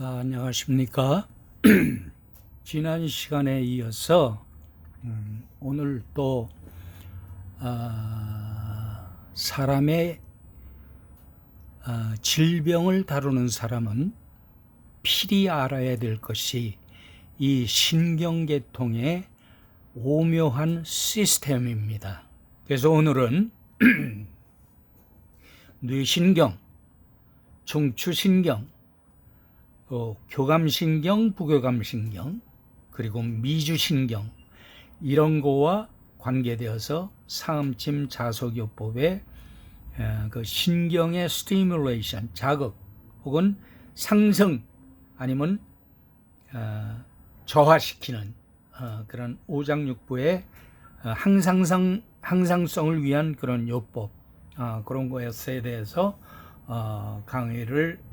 안녕하십니까. 지난 시간에 이어서 오늘 또 사람의 질병을 다루는 사람은 필히 알아야 될 것이 이 신경계통의 오묘한 시스템입니다. 그래서 오늘은 뇌신경, 중추신경, 교감신경, 부교감신경, 그리고 미주신경, 이런 거와 관계되어서 상음침 자석요법의 그 신경의 스티뮬레이션, 자극 혹은 상승 아니면 저하시키는 그런 오장육부의 항상성을 위한 그런 요법, 그런 것에 대해서 강의를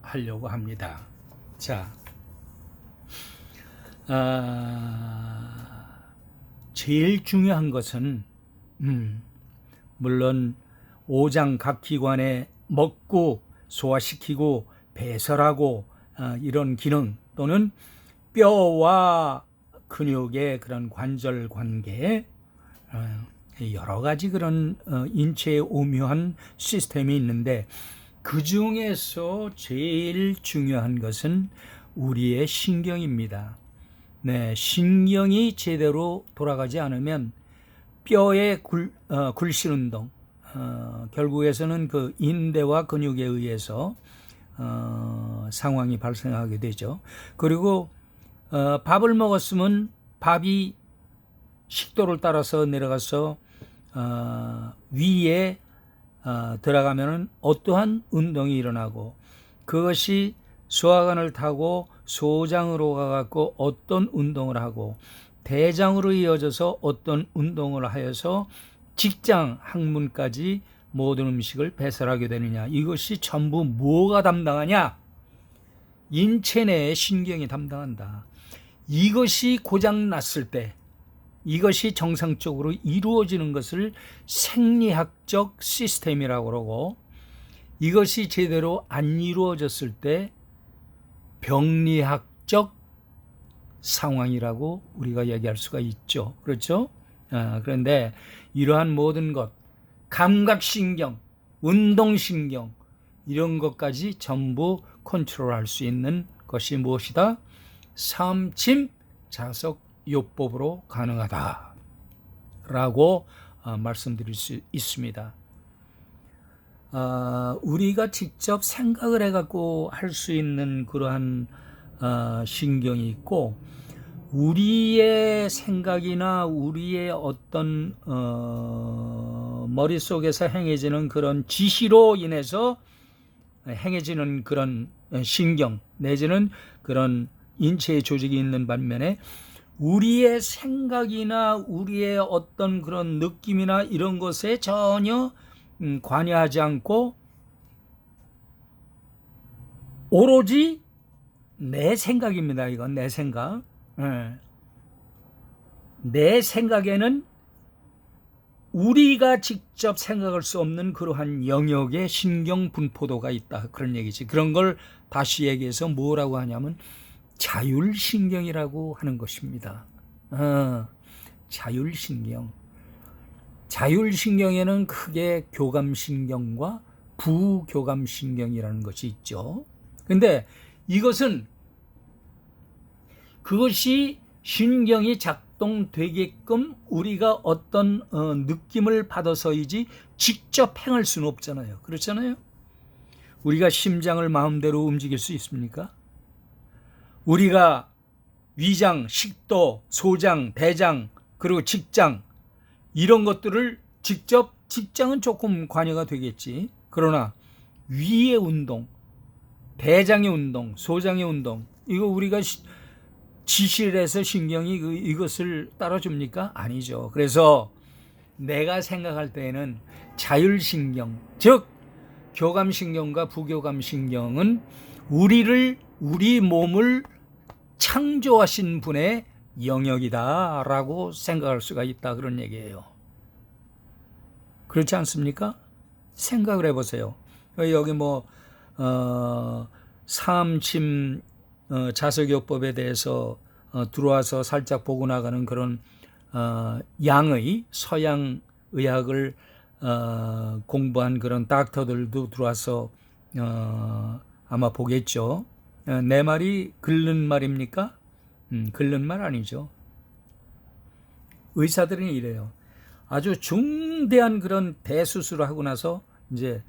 하려고 합니다. 자, 제일 중요한 것은 물론 오장 각 기관에 먹고 소화시키고 배설하고 이런 기능, 또는 뼈와 근육의 그런 관절 관계, 여러 가지 그런 인체의 오묘한 시스템이 있는데, 그 중에서 제일 중요한 것은 우리의 신경입니다. 네, 신경이 제대로 돌아가지 않으면 뼈의 굴신 운동, 결국에서는 그 인대와 근육에 의해서 상황이 발생하게 되죠. 그리고 밥을 먹었으면 밥이 식도를 따라서 내려가서 위에 들어가면은 어떠한 운동이 일어나고, 그것이 소화관을 타고 소장으로 가갖고 어떤 운동을 하고, 대장으로 이어져서 어떤 운동을 하여서 직장, 항문까지 모든 음식을 배설하게 되느냐, 이것이 전부 뭐가 담당하냐? 인체 내의 신경이 담당한다. 이것이 고장 났을 때, 이것이 정상적으로 이루어지는 것을 생리학적 시스템이라고 그러고, 이것이 제대로 안 이루어졌을 때 병리학적 상황이라고 우리가 얘기할 수가 있죠. 그렇죠? 그런데 이러한 모든 것, 감각신경, 운동신경, 이런 것까지 전부 컨트롤할 수 있는 것이 무엇이다? 삼침 자석 요법으로 가능하다 라고 말씀드릴 수 있습니다. 우리가 직접 생각을 해갖고 할 수 있는 그러한 신경이 있고, 우리의 생각이나 우리의 어떤 머릿속에서 행해지는 그런 지시로 인해서 행해지는 그런 신경 내지는 그런 인체의 조직이 있는 반면에, 우리의 생각이나 우리의 어떤 그런 느낌이나 이런 것에 전혀 관여하지 않고 오로지 내 생각입니다. 이건 내 생각. 내 생각에는 우리가 직접 생각할 수 없는 그러한 영역의 신경 분포도가 있다, 그런 얘기지. 그런 걸 다시 얘기해서 뭐라고 하냐면 자율신경이라고 하는 것입니다. 자율신경. 자율신경에는 크게 교감신경과 부교감신경이라는 것이 있죠. 근데 이것은 그것이 신경이 작동되게끔 우리가 어떤 느낌을 받아서이지 직접 행할 수는 없잖아요. 그렇잖아요. 우리가 심장을 마음대로 움직일 수 있습니까? 우리가 위장, 식도, 소장, 대장, 그리고 직장, 이런 것들을 직접, 직장은 조금 관여가 되겠지. 그러나 위의 운동, 대장의 운동, 소장의 운동, 이거 우리가 지시를 해서 신경이 이것을 따라줍니까? 아니죠. 그래서 내가 생각할 때에는 자율신경, 즉 교감신경과 부교감신경은 우리 몸을 창조하신 분의 영역이다라고 생각할 수가 있다, 그런 얘기예요. 그렇지 않습니까? 생각을 해보세요. 여기 사암침 자석요법에 대해서 들어와서 살짝 보고 나가는 그런 양의 서양 의학을 공부한 그런 닥터들도 들어와서 아마 보겠죠. 내 말이 글른 말입니까? 글른 말 아니죠. 의사들은 이래요. 아주 중대한 그런 대수술을 하고 나서 이제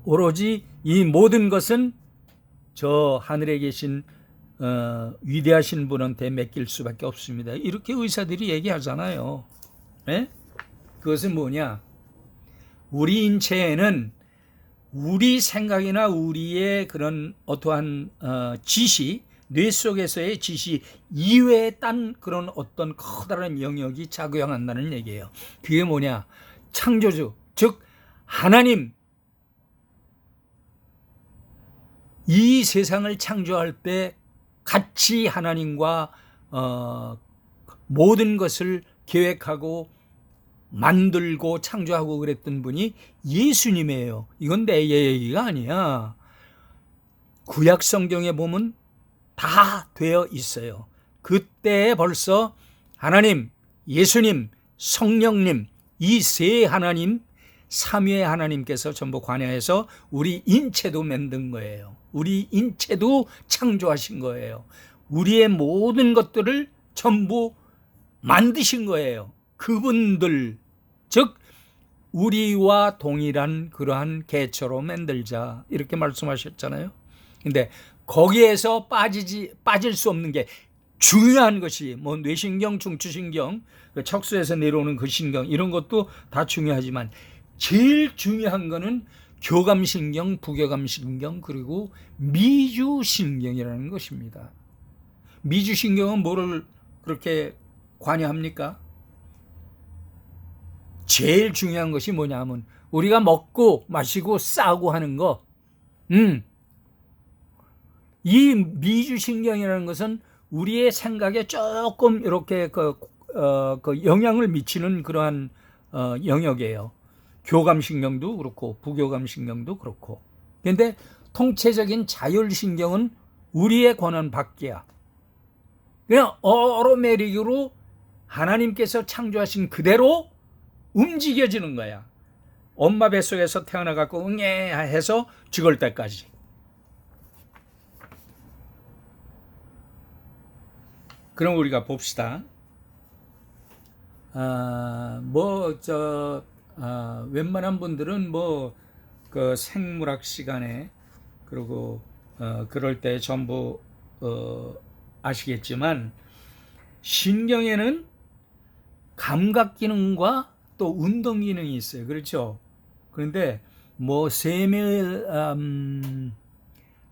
오로지 이 모든 것은 저 하늘에 계신 위대하신 분한테 맡길 수밖에 없습니다. 이렇게 의사들이 얘기하잖아요. 네? 그것은 뭐냐? 우리 인체에는 우리 생각이나 우리의 그런 어떠한 지시, 뇌 속에서의 지시 이외에 딴 그런 어떤 커다란 영역이 작용한다는 얘기예요. 그게 뭐냐? 창조주, 즉 하나님, 이 세상을 창조할 때 같이 하나님과 모든 것을 계획하고 만들고 창조하고 그랬던 분이 예수님이에요. 이건 내 얘기가 아니야. 구약 성경에 보면 다 되어 있어요. 그때 벌써 하나님, 예수님, 성령님, 이 세 하나님, 삼위의 하나님께서 전부 관여해서 우리 인체도 만든 거예요. 우리 인체도 창조하신 거예요. 우리의 모든 것들을 전부 만드신 거예요. 그분들, 즉 우리와 동일한 그러한 개처로 만들자, 이렇게 말씀하셨잖아요. 근데 거기에서 빠질 수 없는 게 중요한 것이 뭐 뇌신경, 중추신경, 척수에서 내려오는 그 신경, 이런 것도 다 중요하지만 제일 중요한 거는 교감신경, 부교감신경, 그리고 미주신경이라는 것입니다. 미주신경은 뭐를 그렇게 관여합니까? 제일 중요한 것이 뭐냐 하면 우리가 먹고 마시고 싸고 하는 거. 이 미주신경이라는 것은 우리의 생각에 조금 이렇게 그 영향을 미치는 그러한 영역이에요. 교감신경도 그렇고 부교감신경도 그렇고. 그런데 통체적인 자율신경은 우리의 권한 밖이야. 그냥 어로매릭으로 하나님께서 창조하신 그대로 움직여지는 거야. 엄마 뱃속에서 태어나갖고 응애 해서 죽을 때까지. 그럼 우리가 봅시다. 웬만한 분들은 그 생물학 시간에 그리고 그럴 때 전부 아시겠지만 신경에는 감각 기능과 또 운동 기능이 있어요. 그렇죠? 그런데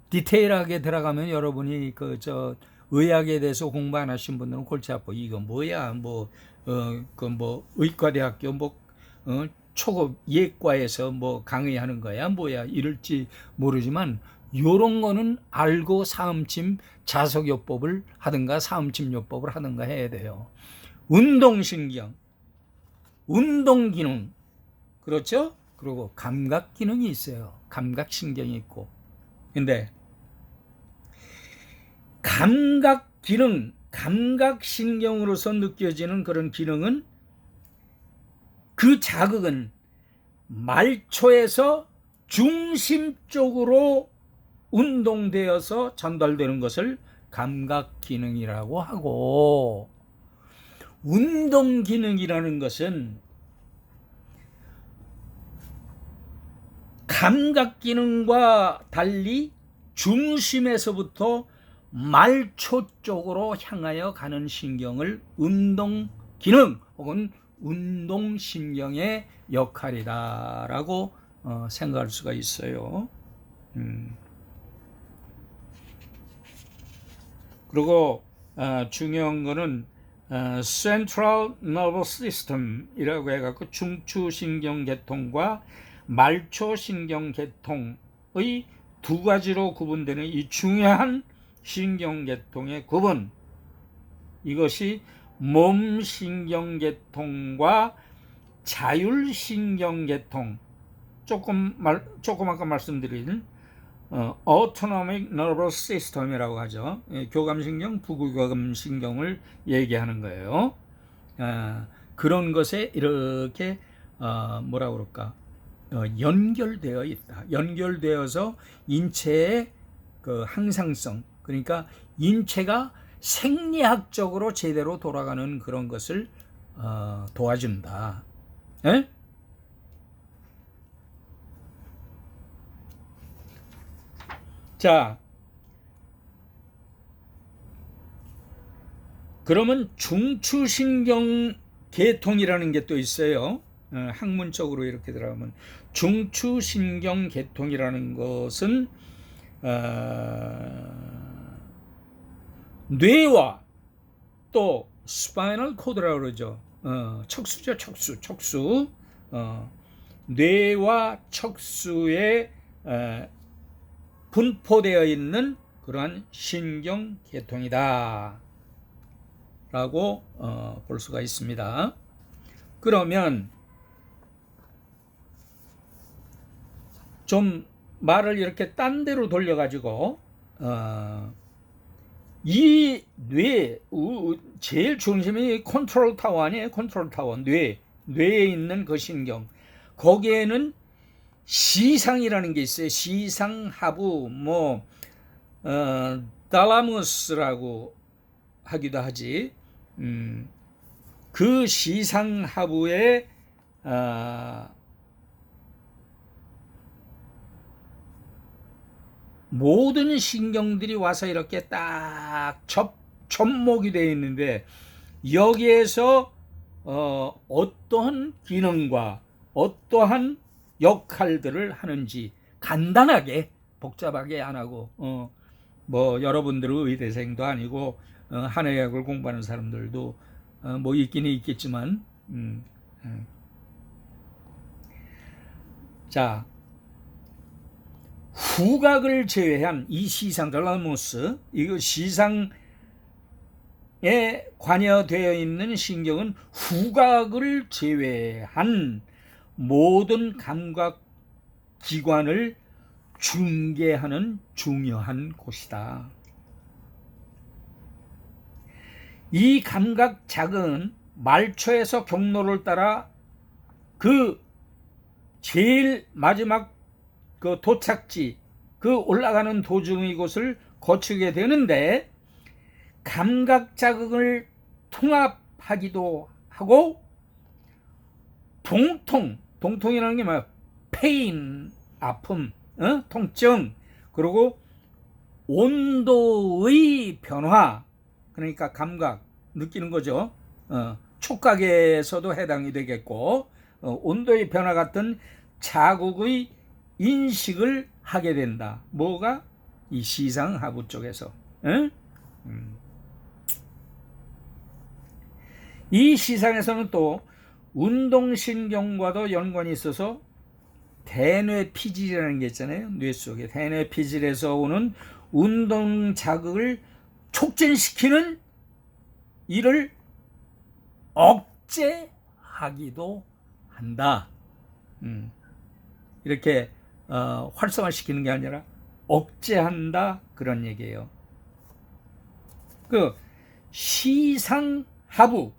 디테일하게 들어가면 여러분이 의학에 대해서 공부 안 하신 분들은 골치 아파. 이거 뭐야? 의과대학교 초급 예과에서 강의하는 거야? 뭐야? 이럴지 모르지만 요런 거는 알고 사음침 자석요법을 하든가 사음침요법을 하든가 해야 돼요. 운동신경, 운동기능, 그렇죠? 그리고 감각기능이 있어요. 감각신경이 있고. 근데 감각기능, 감각신경으로서 느껴지는 그런 기능은 그 자극은 말초에서 중심 쪽으로 운동되어서 전달되는 것을 감각기능이라고 하고, 운동기능이라는 것은 감각기능과 달리 중심에서부터 말초 쪽으로 향하여 가는 신경을 운동기능 혹은 운동신경의 역할이다라고 생각할 수가 있어요. 그리고 중요한 거는 Central Nervous System이라고 해갖고 중추신경계통과 말초신경계통의 두 가지로 구분되는 이 중요한 신경계통의 구분, 이것이 몸신경계통과 자율신경계통, 조금 아까 말씀드린 autonomic nervous system이라고 하죠. 교감신경, 부교감신경을 얘기하는 거예요. 그런 것에 이렇게 뭐라 그럴까? 연결되어 있다. 연결되어서 인체의 그 항상성, 그러니까 인체가 생리학적으로 제대로 돌아가는 그런 것을 도와준다. 에? 자, 그러면 중추신경 계통이라는 게 또 있어요. 학문적으로 이렇게 들어가면 중추신경 계통이라는 것은 뇌와 또 스파이널 코드라고 그러죠. 척수죠, 척수. 뇌와 척수에 분포되어 있는 그러한 신경 계통이다 라고 볼 수가 있습니다. 그러면 좀 말을 이렇게 딴 데로 돌려가지고 이 뇌 제일 중심이 컨트롤 타워 아니에요? 컨트롤 타워, 뇌에 있는 그 신경, 거기에는 시상이라는 게 있어요. 시상 하부, 달라무스라고 하기도 하지. 그 시상 하부에 모든 신경들이 와서 이렇게 딱 접목이 되어 있는데, 여기에서 어떠한 기능과 어떠한 역할들을 하는지 간단하게, 복잡하게 안 하고, 여러분들의 의대생도 아니고 한의학을 공부하는 사람들도 있기는 있겠지만, 자, 후각을 제외한 이 시상, 달라무스, 이거 시상에 관여되어 있는 신경은 후각을 제외한 모든 감각 기관을 중개하는 중요한 곳이다. 이 감각작은 말초에서 경로를 따라 그 제일 마지막 그 도착지, 그 올라가는 도중 이곳을 거치게 되는데, 감각 자극을 통합하기도 하고, 동통이라는 게 뭐야? 페인, 아픔, 통증, 그리고 온도의 변화, 그러니까 감각, 느끼는 거죠. 촉각에서도 해당이 되겠고, 온도의 변화 같은 자극의 인식을 하게 된다. 뭐가? 이 시상하부 쪽에서. 이 시상에서는 또 운동신경과도 연관이 있어서 대뇌피질이라는 게 있잖아요. 뇌 속에 대뇌피질에서 오는 운동 자극을 촉진시키는 일을 억제하기도 한다. 이렇게 활성화시키는 게 아니라 억제한다, 그런 얘기예요. 그 시상하부,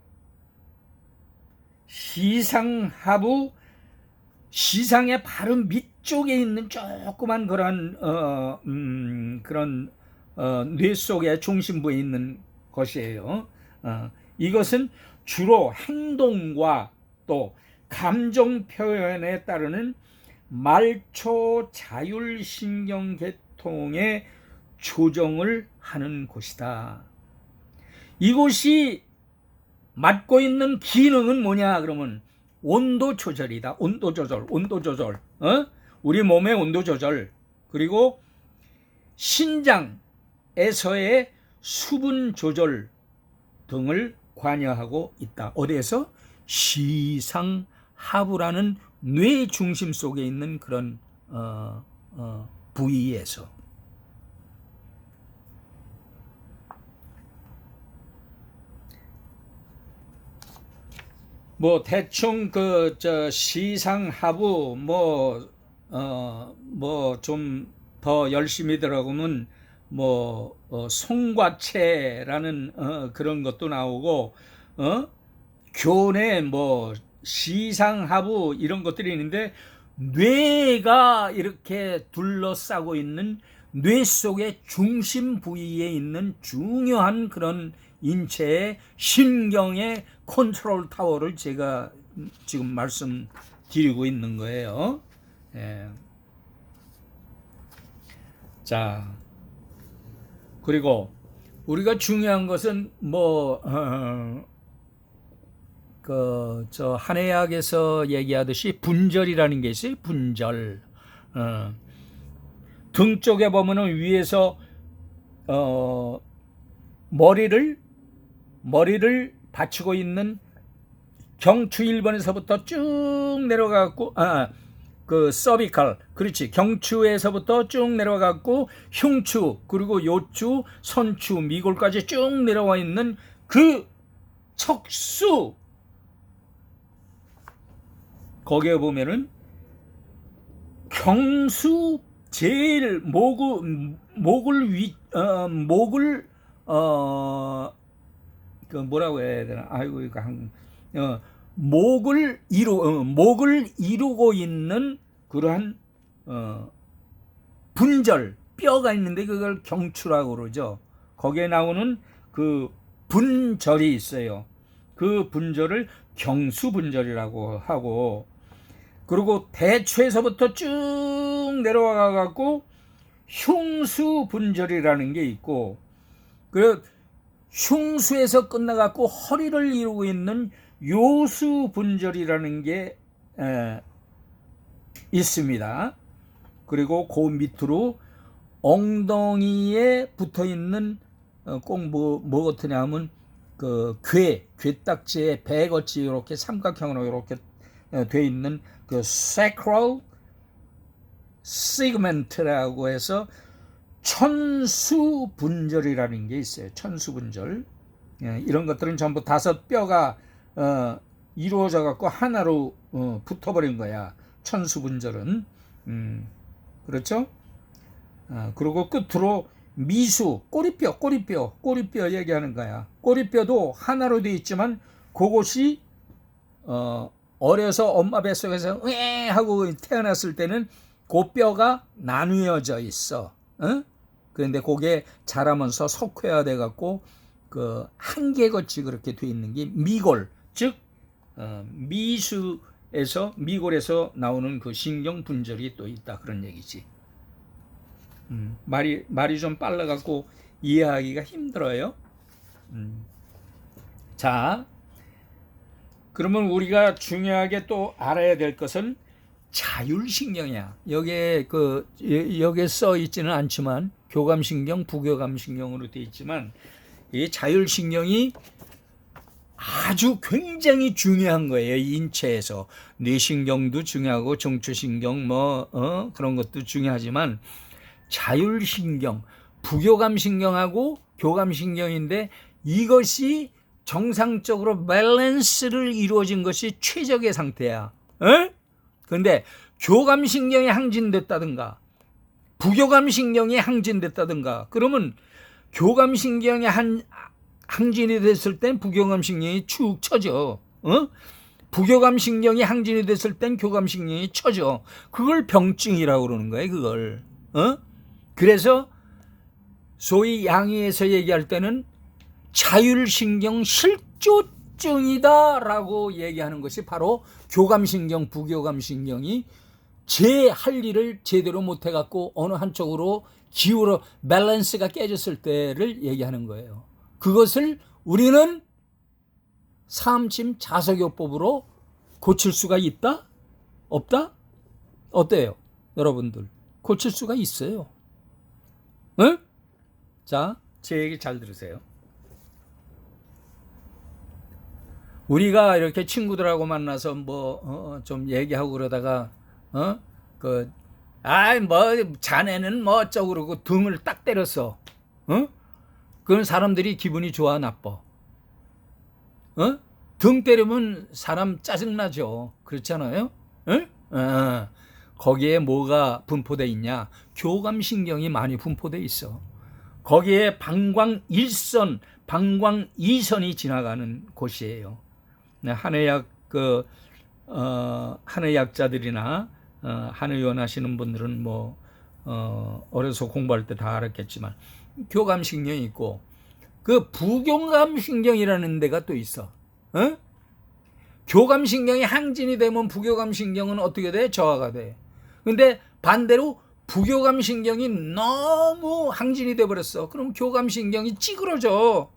시상의 바로 밑쪽에 있는 조그만 그런 뇌 속의 중심부에 있는 것이에요. 이것은 주로 행동과 또 감정 표현에 따르는 말초 자율신경계통의 조정을 하는 곳이다. 이곳이 맡고 있는 기능은 뭐냐 그러면 온도 조절이다. 온도 조절. 우리 몸의 온도 조절, 그리고 신장에서의 수분 조절 등을 관여하고 있다. 어디에서? 시상하부라는 뇌 중심 속에 있는 그런 부위에서. 대충 시상하부 좀 더 열심히 들어가면 송과체라는 그런 것도 나오고 교내 시상하부 이런 것들이 있는데, 뇌가 이렇게 둘러싸고 있는 뇌 속의 중심 부위에 있는 중요한 그런 인체의 신경의 컨트롤 타워를 제가 지금 말씀드리고 있는 거예요. 예. 자, 그리고 우리가 중요한 것은 한의학에서 얘기하듯이 분절이라는 게 있어요. 분절. 등 쪽에 보면은 위에서 머리를 받치고 있는 경추 1번에서부터 쭉 내려가고 서비칼, 그렇지, 경추에서부터 쭉 내려가고 흉추, 그리고 요추, 선추, 미골까지 쭉 내려와 있는 그 척수, 거기에 보면은 경수 제일 목을 뭐라고 해야 되나? 아이고, 이거 목을 이루고 있는 그러한 분절, 뼈가 있는데 그걸 경추라고 그러죠. 거기에 나오는 그 분절이 있어요. 그 분절을 경수분절이라고 하고, 그리고 대추에서부터 쭉 내려와 갖고 흉수분절이라는 게 있고, 그 흉수에서 끝나 갖고 허리를 이루고 있는 요수분절이라는 게 있습니다. 그리고 그 밑으로 엉덩이에 붙어 있는 꼭 뭐 같으냐 하면 그 괴딱지에 배같이 이렇게 삼각형으로 이렇게 돼 있는 그 sacral segment라고 해서 천수분절이라는 게 있어요. 천수분절. 이런 것들은 전부 5뼈가 이루어져 갖고 하나로 붙어버린 거야. 천수분절은. 그렇죠? 그리고 끝으로 미수, 꼬리뼈 얘기하는 거야. 꼬리뼈도 하나로 되어 있지만 그것이 어려서 엄마 뱃속에서 왜 하고 태어났을 때는 그 뼈가 나뉘어져 있어. 그런데 그게 자라면서 석회화돼 갖고 그 한개같이 그렇게 돼 있는 게 미골, 즉 미골에서 나오는 그 신경 분절이 또 있다, 그런 얘기지. 말이 좀 빨라 갖고 이해하기가 힘들어요. 자, 그러면 우리가 중요하게 또 알아야 될 것은 자율신경이야. 여기에 써 있지는 않지만 교감신경, 부교감신경으로 되어 있지만 이 자율신경이 아주 굉장히 중요한 거예요. 인체에서 뇌신경도 중요하고 정추신경 그런 것도 중요하지만 자율신경, 부교감신경하고 교감신경인데 이것이 정상적으로 밸런스를 이루어진 것이 최적의 상태야. 그런데 교감신경이 항진됐다든가 부교감신경이 항진됐다든가 그러면 교감신경이 항진이 됐을 땐 부교감신경이 축 처져. 부교감신경이 항진이 됐을 땐 교감신경이 처져. 그걸 병증이라고 그러는 거예요. 그걸. 그래서 소위 양의에서 얘기할 때는 자율신경 실조증이다라고 얘기하는 것이 바로 교감신경, 부교감신경이 제 할 일을 제대로 못해갖고 어느 한쪽으로 기울어 밸런스가 깨졌을 때를 얘기하는 거예요. 그것을 우리는 사암침 자석요법으로 고칠 수가 있다? 없다? 어때요? 여러분들 고칠 수가 있어요. 응? 자, 제 얘기 잘 들으세요. 우리가 이렇게 친구들하고 만나서 좀 얘기하고 그러다가 자네는 어쩌고 그러고 등을 딱 때렸어. 그건 사람들이 기분이 좋아, 나빠? 등 때리면 사람 짜증나죠. 그렇잖아요? 거기에 뭐가 분포되어 있냐? 교감신경이 많이 분포되어 있어. 거기에 방광1선, 방광2선이 지나가는 곳이에요. 한의학 한의학자들이나 한의원 하시는 분들은 뭐 어려서 공부할 때 다 알았겠지만 교감신경이 있고 그 부교감신경이라는 데가 또 있어. 어? 교감신경이 항진이 되면 부교감신경은 어떻게 돼? 저하가 돼. 근데 반대로 부교감신경이 너무 항진이 돼 버렸어. 그럼 교감신경이 찌그러져.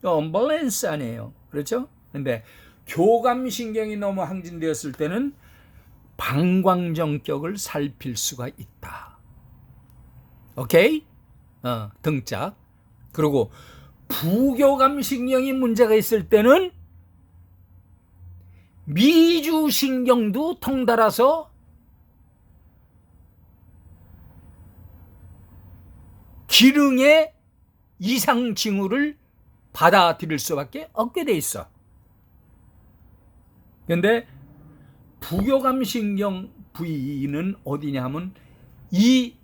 언밸런스 아니에요. 그렇죠? 근데 교감신경이 너무 항진되었을 때는 방광정격을 살필 수가 있다. 오케이? 등짝. 그리고 부교감신경이 문제가 있을 때는 미주신경도 통달아서 기능의 이상 징후를 받아들일 수밖에 없게 돼 있어. 그런데 부교감신경 부위는 어디냐 하면 이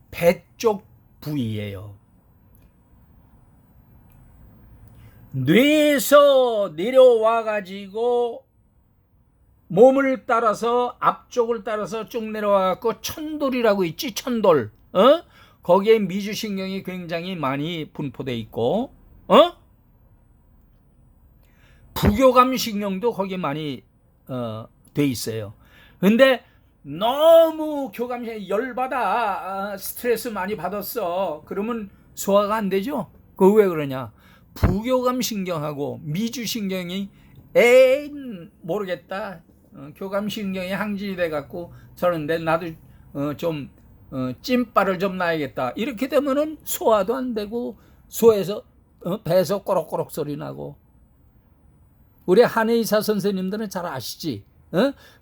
배 쪽 부위예요. 뇌에서 내려와 가지고 몸을 따라서 앞쪽을 따라서 쭉 내려와 갖고 천돌이라고 있지. 천돌. 거기에 미주신경이 굉장히 많이 분포돼 있고 부교감신경도 거기에 많이 돼 있어요. 근데 너무 교감신경이 열받아, 스트레스 많이 받았어. 그러면 소화가 안 되죠. 그거 왜 그러냐? 부교감신경하고 미주신경이 모르겠다. 교감신경이 항진이 돼 갖고 저런데 나도 좀 찐빠를 좀 놔야겠다. 이렇게 되면은 소화도 안 되고 소에서 배에서 꼬록꼬록 소리 나고. 우리 한의사 선생님들은 잘 아시지?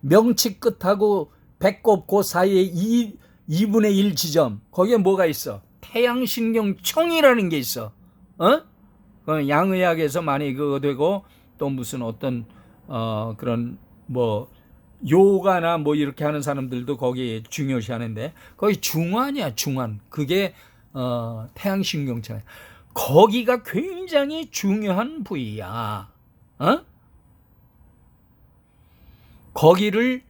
명치 끝하고 배꼽 그 사이에 2분의 1 지점, 거기에 뭐가 있어? 태양신경총이라는 게 있어. 양의학에서 많이 그거 되고 또 무슨 어떤 그런 뭐 요가나 뭐 이렇게 하는 사람들도 거기 중요시 하는데 거기 중환이야. 중환. 그게 태양신경총. 거기가 굉장히 중요한 부위야. 거기를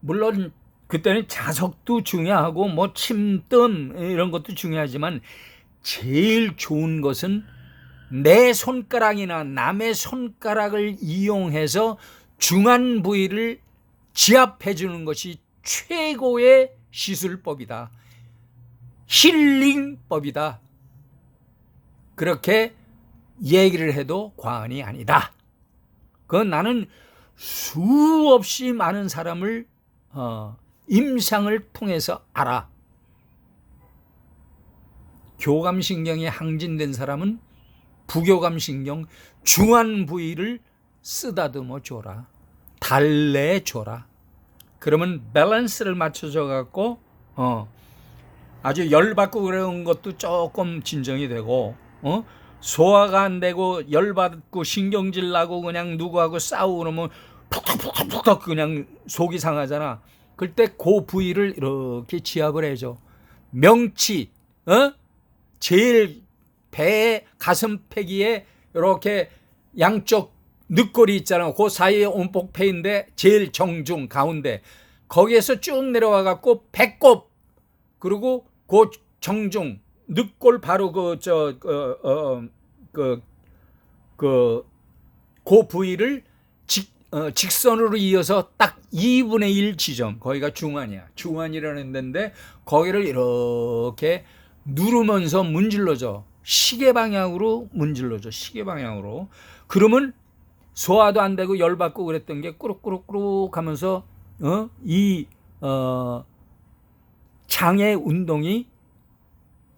물론 그때는 자석도 중요하고 뭐 침뜸 이런 것도 중요하지만 제일 좋은 것은 내 손가락이나 남의 손가락을 이용해서 중한 부위를 지압해 주는 것이 최고의 시술법이다. 힐링법이다. 그렇게 얘기를 해도 과언이 아니다. 그건 나는 수없이 많은 사람을 임상을 통해서 알아. 교감신경이 항진된 사람은 부교감신경 중한 부위를 쓰다듬어 줘라. 달래줘라. 그러면 밸런스를 맞춰줘 갖고 아주 열받고 그런 것도 조금 진정이 되고 소화가 안 되고 열받고 신경질 나고 그냥 누구하고 싸우고 그러면 푹푹푹푹 그냥 속이 상하잖아. 그때 그 부위를 이렇게 지압을 해줘. 명치, 제일 배 가슴팩이에 이렇게 양쪽 늑골이 있잖아. 그 사이에 온폭패인데 제일 정중 가운데 거기에서 쭉 내려와 갖고 배꼽 그리고 그 정중 늑골 바로 그 부위를 직선으로 이어서 딱 2분의 1 지점, 거기가 중환이야. 중환이라는 데인데 거기를 이렇게 누르면서 문질러줘. 시계 방향으로 문질러줘. 시계 방향으로. 그러면 소화도 안 되고 열받고 그랬던 게 꾸룩꾸룩꾸룩 하면서 장의 운동이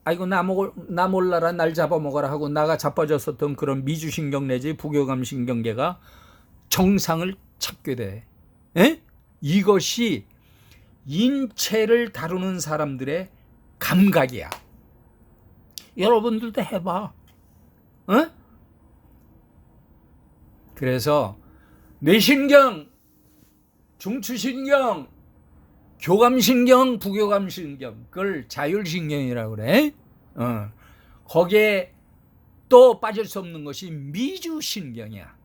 아이고 나 몰라라 날 잡아먹어라 하고 나가 자빠졌었던 그런 미주신경 내지 부교감신경계가 정상을 찾게 돼. 이것이 인체를 다루는 사람들의 감각이야. 여러분들도 해봐. 그래서 뇌신경, 중추신경, 교감신경, 부교감신경, 그걸 자율신경이라고 그래. 거기에 또 빠질 수 없는 것이 미주신경이야.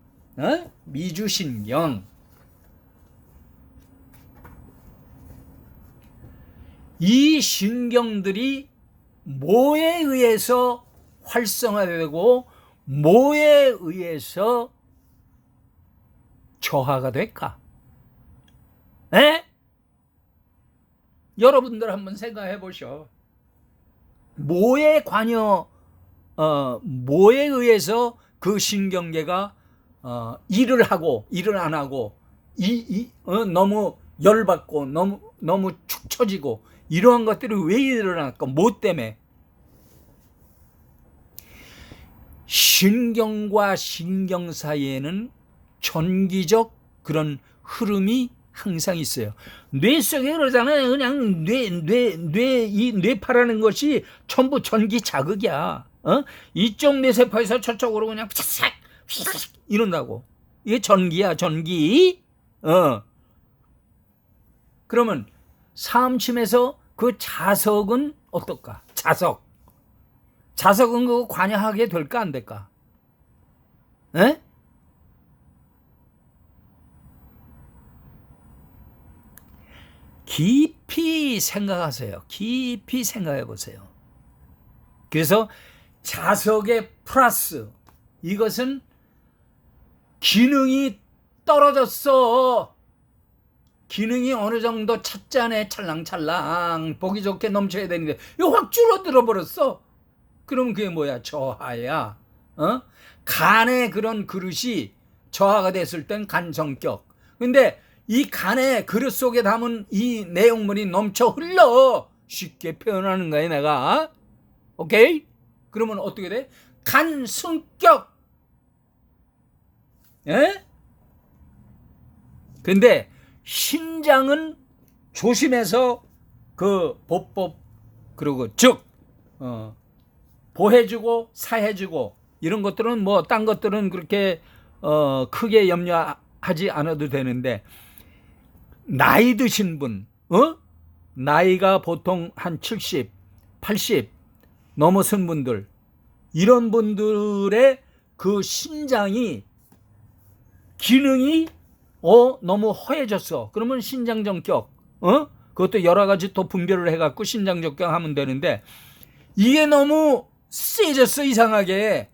미주신경. 이 신경들이 뭐에 의해서 활성화되고 뭐에 의해서 저하가 될까? 여러분들 한번 생각해 보셔. 뭐에 의해서 그 신경계가 일을 하고 일을 안 하고 너무 열받고 너무 축 처지고 이러한 것들이 왜 일어날까? 뭐 때문에? 신경과 신경 사이에는 전기적 그런 흐름이 항상 있어요. 뇌 속에 그러잖아요. 그냥 이 뇌파라는 것이 전부 전기 자극이야. 이쪽 뇌세포에서 저쪽으로 그냥 싹 이런다고. 이게 전기야, 전기. 그러면 사암침에서 그 자석은 어떨까? 자석은 그거 관여하게 될까 안 될까? 깊이 생각하세요. 깊이 생각해 보세요. 그래서 자석의 플러스, 이것은 기능이 떨어졌어. 기능이 어느 정도 찻잔에 찰랑찰랑 보기 좋게 넘쳐야 되는데 이거 확 줄어들어 버렸어. 그럼 그게 뭐야? 저하야. 간의 그런 그릇이 저하가 됐을 땐 간성격. 근데 이 간의 그릇 속에 담은 이 내용물이 넘쳐 흘러. 쉽게 표현하는 거야 내가. 오케이? 그러면 어떻게 돼? 간승격. 근데 신장은 조심해서 그 보법 그리고 즉 보해주고 사해주고 이런 것들은 뭐 딴 것들은 그렇게 크게 염려하지 않아도 되는데, 나이 드신 분, 나이가 보통 한 70, 80 넘어선 분들, 이런 분들의 그 신장이 기능이 너무 허해졌어. 그러면 신장정격, 그것도 여러 가지 또 분별을 해갖고 신장정격 하면 되는데, 이게 너무 세졌어 이상하게.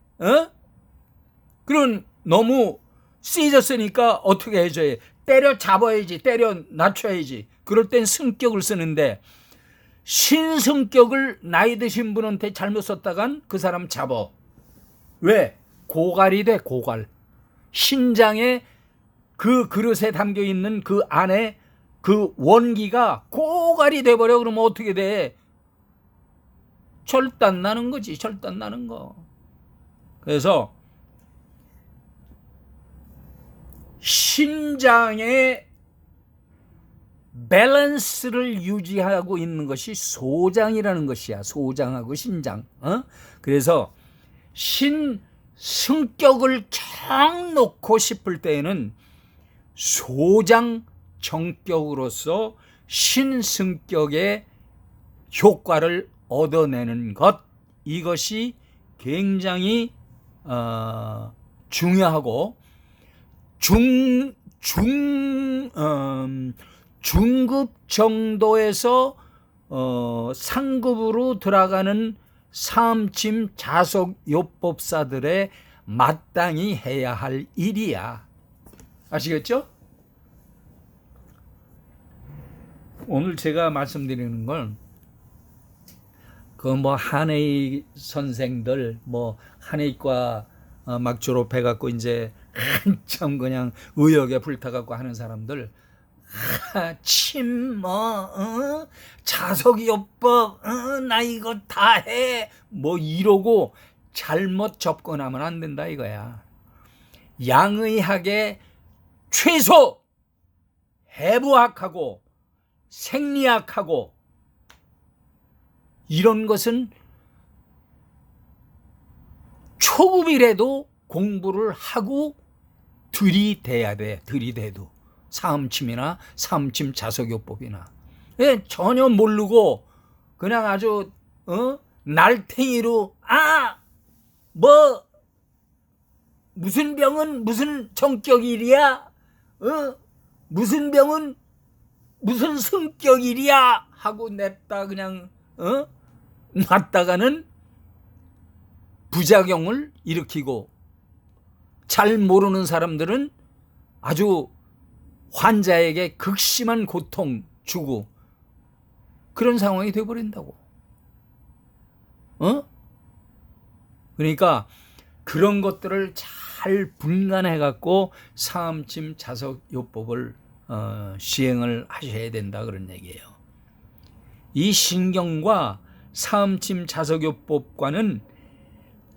그럼 너무 세졌으니까 어떻게 해줘야 해? 때려 잡아야지, 때려 낮춰야지. 그럴 땐 승격을 쓰는데, 신승격을 나이 드신 분한테 잘못 썼다간 그 사람 잡아. 왜? 고갈이 돼, 고갈. 신장에 그 그릇에 담겨 있는 그 안에 그 원기가 고갈이 돼버려. 그러면 어떻게 돼? 절단 나는 거지, 절단 나는 거. 그래서 신장의 밸런스를 유지하고 있는 것이 소장이라는 것이야. 소장하고 신장. 그래서 신승격을 쫙 놓고 싶을 때에는 소장 정격으로서 신승격의 효과를 얻어내는 것, 이것이 굉장히 중요하고 중급 정도에서 상급으로 들어가는 사암침 자석요법사들의 마땅히 해야 할 일이야. 아시겠죠? 오늘 제가 말씀드리는 건 그 뭐 한의 선생들, 뭐 한의과 막 졸업해갖고 이제 한참 그냥 의욕에 불타갖고 하는 사람들, 침 자석요법 나 이거 다 해 뭐 이러고 잘못 접근하면 안 된다 이거야. 양의학의 최소 해부학하고 생리학하고 이런 것은 초급이라도 공부를 하고 들이대야 돼. 들이대도 사암침이나 사암침 자석요법이나. 예, 전혀 모르고 그냥 아주 날탱이로 뭐 무슨 병은 무슨 성격이랴, 무슨 병은 무슨 성격이랴 하고 냈다 그냥 놨다가는 부작용을 일으키고, 잘 모르는 사람들은 아주 환자에게 극심한 고통 주고 그런 상황이 되어버린다고. 그러니까 그런 것들을 잘 분간해 갖고 사암침 자석요법을 시행을 하셔야 된다, 그런 얘기예요. 이 신경과 사암침 자석요법과는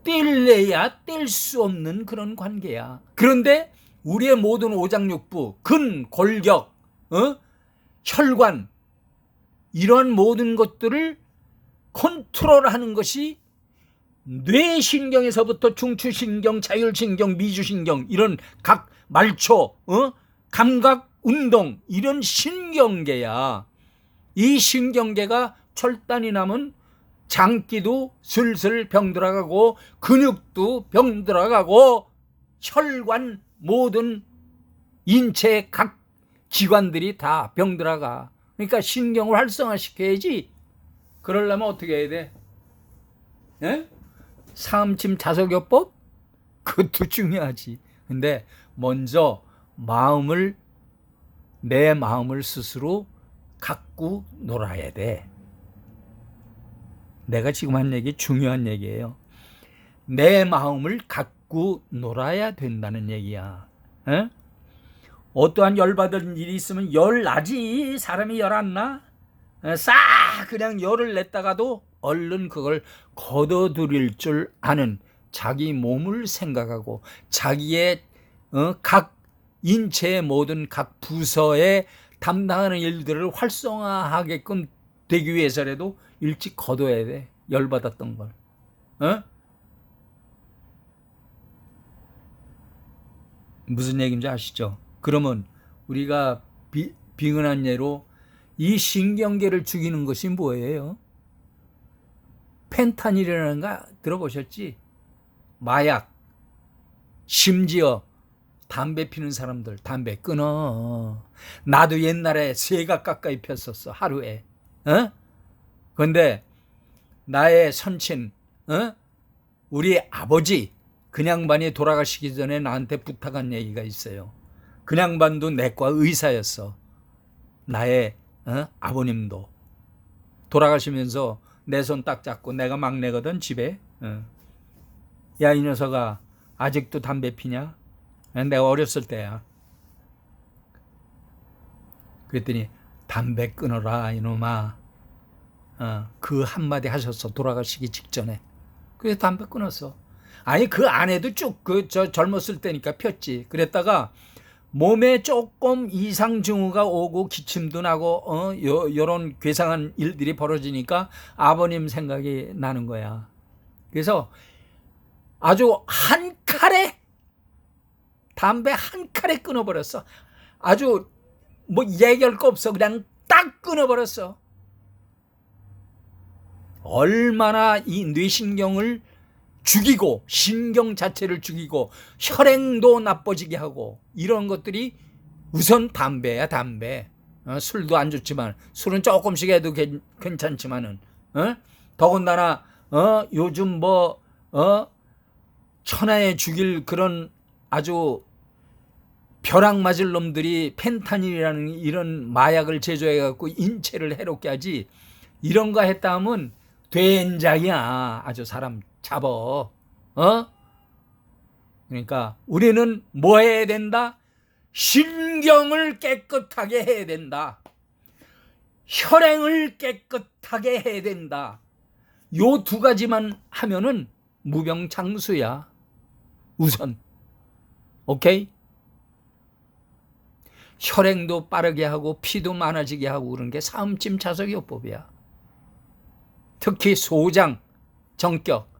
뗄래야 뗄 수 없는 그런 관계야. 그런데 우리의 모든 오장육부, 근, 골격, 혈관, 이런 모든 것들을 컨트롤하는 것이 뇌신경에서부터 중추신경, 자율신경, 미주신경, 이런 각 말초, 감각, 운동, 이런 신경계야. 이 신경계가 철단이 나면 장기도 슬슬 병들어가고 근육도 병들어가고 혈관, 모든 인체의 각 기관들이 다 병들어가. 그러니까 신경을 활성화시켜야지. 그러려면 어떻게 해야 돼? 예? 사암침 자석요법? 그것도 중요하지. 근데 먼저 내 마음을 스스로 갖고 놀아야 돼. 내가 지금 한 얘기 중요한 얘기예요. 내 마음을 갖고 놀아야 된다는 얘기야. 에? 어떠한 열받은 일이 있으면 열 나지. 사람이 열 안 나? 싹 그냥 열을 냈다가도 얼른 그걸 걷어들일 줄 아는, 자기 몸을 생각하고 자기의 각 인체의 모든 각 부서에 담당하는 일들을 활성화하게끔 되기 위해서라도 일찍 걷어야 돼. 열받았던 걸. 무슨 얘기인지 아시죠? 그러면 우리가 빙은한 예로 이 신경계를 죽이는 것이 뭐예요? 펜타닐이라는 거 들어보셨지? 마약. 심지어 담배 피는 사람들 담배 끊어. 나도 옛날에 3갑 가까이 폈었어, 하루에. 그런데 나의 선친, 우리 아버지, 그냥반이 돌아가시기 전에 나한테 부탁한 얘기가 있어요. 그냥반도 내과 의사였어. 나의 아버님도 돌아가시면서 내 손 딱 잡고, 내가 막내거든 집에. 야, 이 녀석아, 아직도 담배 피냐? 내가 어렸을 때야. 그랬더니 담배 끊어라 이놈아. 그 한마디 하셨어, 돌아가시기 직전에. 그래서 담배 끊었어. 아니, 그 안에도 쭉 젊었을 때니까 폈지. 그랬다가 몸에 조금 이상 징후가 오고 기침도 나고 요런 괴상한 일들이 벌어지니까 아버님 생각이 나는 거야. 그래서 아주 한 칼에, 담배 한 칼에 끊어버렸어. 아주 뭐 얘기할 거 없어. 그냥 딱 끊어버렸어. 얼마나 이 뇌신경을 죽이고 신경 자체를 죽이고 혈행도 나빠지게 하고, 이런 것들이 우선 담배야, 담배. 술도 안 좋지만, 술은 조금씩 해도 괜찮지만은, 더군다나 요즘 천하에 죽일 그런 아주 벼락 맞을 놈들이 펜타닐이라는 이런 마약을 제조해 갖고 인체를 해롭게 하지. 이런 거 했다 하면 된장이야. 아주 사람 잡어. 그러니까 우리는 뭐 해야 된다? 신경을 깨끗하게 해야 된다. 혈행을 깨끗하게 해야 된다. 요 2가지만 하면은 무병장수야. 우선. 오케이? 혈행도 빠르게 하고 피도 많아지게 하고 그런 게 사암침 자석요법이야. 특히 소장, 정격.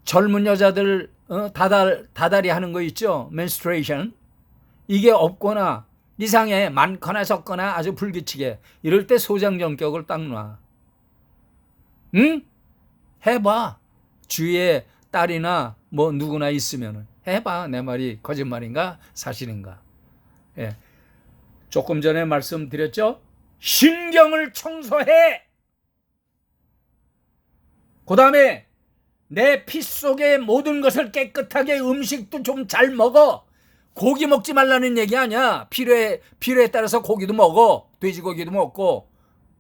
젊은 여자들 다다리 하는 거 있죠? menstruation. 이게 없거나 이상해. 많거나 적거나 아주 불규칙해. 이럴 때 소장정격을 딱 놔. 응? 해봐. 주위에 딸이나 뭐 누구나 있으면 해봐. 내 말이 거짓말인가 사실인가. 예. 조금 전에 말씀드렸죠. 신경을 청소해. 그 다음에 내 피 속의 모든 것을 깨끗하게, 음식도 좀 잘 먹어. 고기 먹지 말라는 얘기 아니야. 필요에 따라서 고기도 먹어. 돼지고기도 먹고.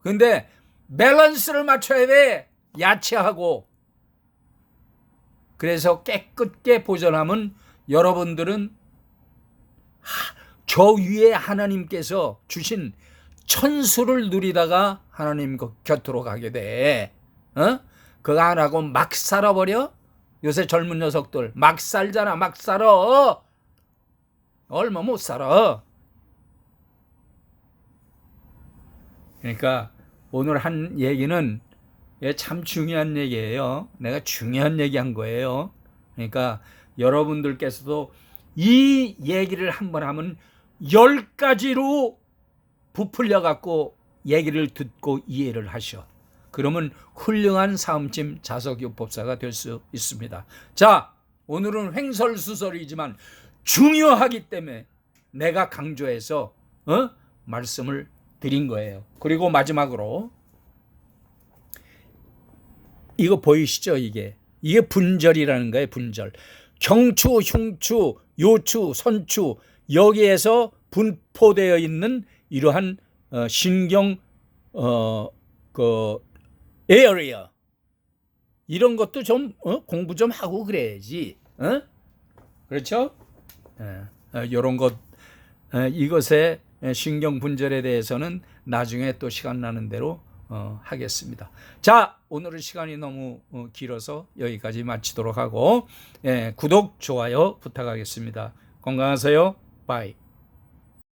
근데 밸런스를 맞춰야 돼. 야채하고. 그래서 깨끗게 보존하면 여러분들은 저 위에 하나님께서 주신 천수를 누리다가 하나님 곁으로 가게 돼. 그거 안 하고 막 살아버려? 요새 젊은 녀석들 막 살잖아. 막 살아. 얼마 못 살아. 그러니까 오늘 한 얘기는 참 중요한 얘기예요. 내가 중요한 얘기 한 거예요. 그러니까 여러분들께서도 이 얘기를 한번 하면 10가지로 부풀려 갖고 얘기를 듣고 이해를 하셔. 그러면 훌륭한 사음집 자석요법사가 될 수 있습니다. 자, 오늘은 횡설수설이지만 중요하기 때문에 내가 강조해서 말씀을 드린 거예요. 그리고 마지막으로 이거 보이시죠? 이게 분절이라는 거예요. 분절. 경추, 흉추, 요추, 선추 여기에서 분포되어 있는 이러한 신경 에어리어 이런 것도 좀 공부 좀 하고 그래야지. 그렇죠? 이런 것 이것의 신경 분절에 대해서는 나중에 또 시간 나는 대로 하겠습니다. 자, 오늘은 시간이 너무 길어서 여기까지 마치도록 하고 구독, 좋아요 부탁하겠습니다. 건강하세요. 바이.